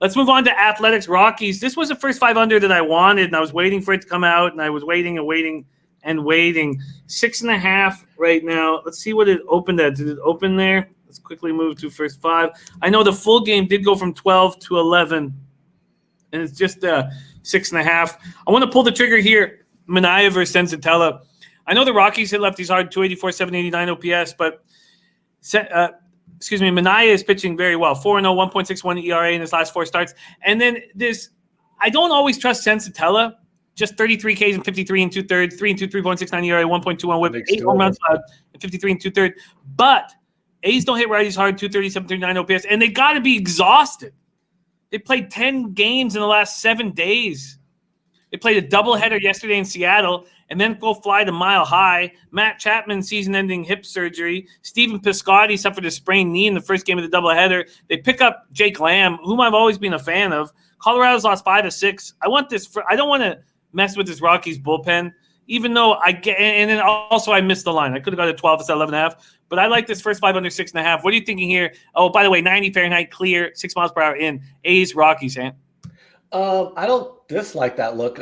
Let's move on to Athletics Rockies. This was the first 5 under that I wanted, and I was waiting for it to come out, and I was waiting and waiting and waiting. 6.5 right now. Let's see what it opened at. Did it open there? Let's quickly move to first 5. I know the full game did go from 12 to 11, and it's just 6.5. I want to pull the trigger here. Manaea versus Senzatella. I know the Rockies hit lefties hard, 284, 789 OPS, but Manaea is pitching very well. 4-0, 1.61 ERA in his last 4 starts. And then I don't always trust Senzatella. Just 33 Ks and 53 and 2/3, 3 and 2, 3.69 ERA, 1.21 WHIP, 8 home runs and 53 and 2/3. But A's don't hit righties hard, 230, 739 OPS, and they got to be exhausted. They played 10 games in the last 7 days. They played a doubleheader yesterday in Seattle and then go fly to Mile High. Matt Chapman, season-ending hip surgery. Stephen Piscotty suffered a sprained knee in the first game of the doubleheader. They pick up Jake Lamb, whom I've always been a fan of. Colorado's lost 5 of 6. I don't want to mess with this Rockies bullpen, even though and then also I missed the line. I could have got a 12 instead of 11.5, but I like this first 5 under 6.5. What are you thinking here? Oh, by the way, 90 Fahrenheit, clear, 6 miles per hour in. A's, Rockies, Ant. I don't dislike that look.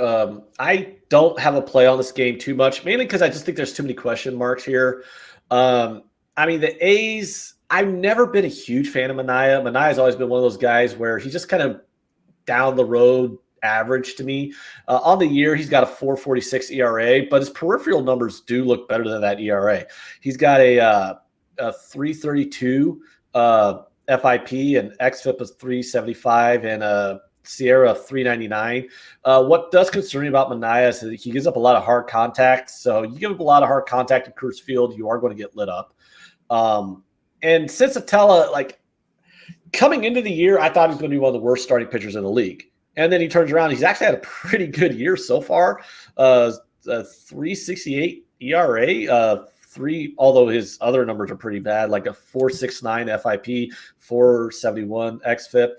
I don't have a play on this game too much, mainly because I just think there's too many question marks here. I mean, the A's, I've never been a huge fan of Manaea. Manaea's always been one of those guys where he's just kind of down the road average to me. On the year, he's got a 4.46 ERA, but his peripheral numbers do look better than that ERA. He's got a 3.32 FIP and xFIP is 3.75 and a Sierra 3.99. What does concern me about Manaea is that he gives up a lot of hard contact. So you give up a lot of hard contact at Coors Field, you are going to get lit up. And Senzatella, like coming into the year, I thought he was going to be one of the worst starting pitchers in the league. And then he turns around. He's actually had a pretty good year so far. 3.68 ERA, although his other numbers are pretty bad, like a 4.69 FIP, 4.71 xFIP.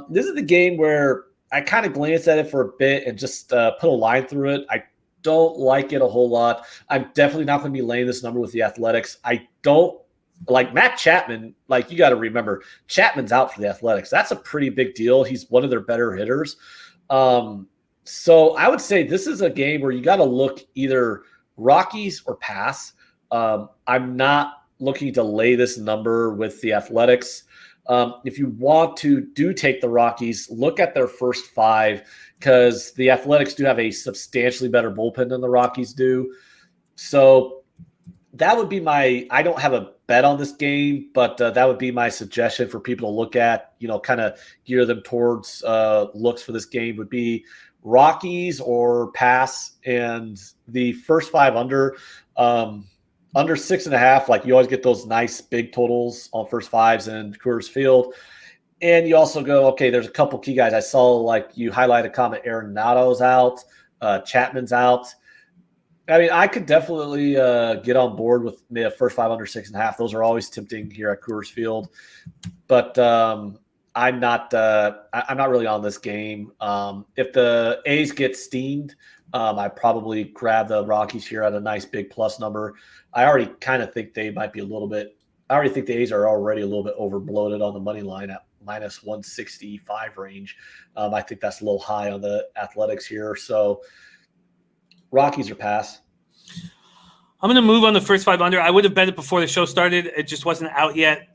This is the game where I kind of glanced at it for a bit and just put a line through it. I don't like it a whole lot. I'm definitely not going to be laying this number with the Athletics. I don't like Matt Chapman. Like, you got to remember, Chapman's out for the Athletics. That's a pretty big deal. He's one of their better hitters. So I would say this is a game where you got to look either Rockies or pass. I'm not looking to lay this number with the Athletics. If you want to take the Rockies, look at their first 5 because the Athletics do have a substantially better bullpen than the Rockies do. So that would be I don't have a bet on this game, but that would be my suggestion for people to look at, kind of gear them towards looks for this game would be Rockies or pass. And the first 5 under 6.5, like you always get those nice big totals on first 5s in Coors Field. And you also go, okay, there's a couple key guys. I saw like you highlight a comment, Arenado's out, Chapman's out. I mean, I could definitely get on board with the first 5 under 6.5. Those are always tempting here at Coors Field, but I'm not really on this game. If the A's get steamed, I probably grab the Rockies here at a nice big plus number. I already kind of think they might be a little bit. I already think the A's are already a little bit overbloated on the money line at minus 165 range. I think that's a little high on the Athletics here. So Rockies or pass. I'm going to move on the first 5 under. I would have bet it before the show started. It just wasn't out yet.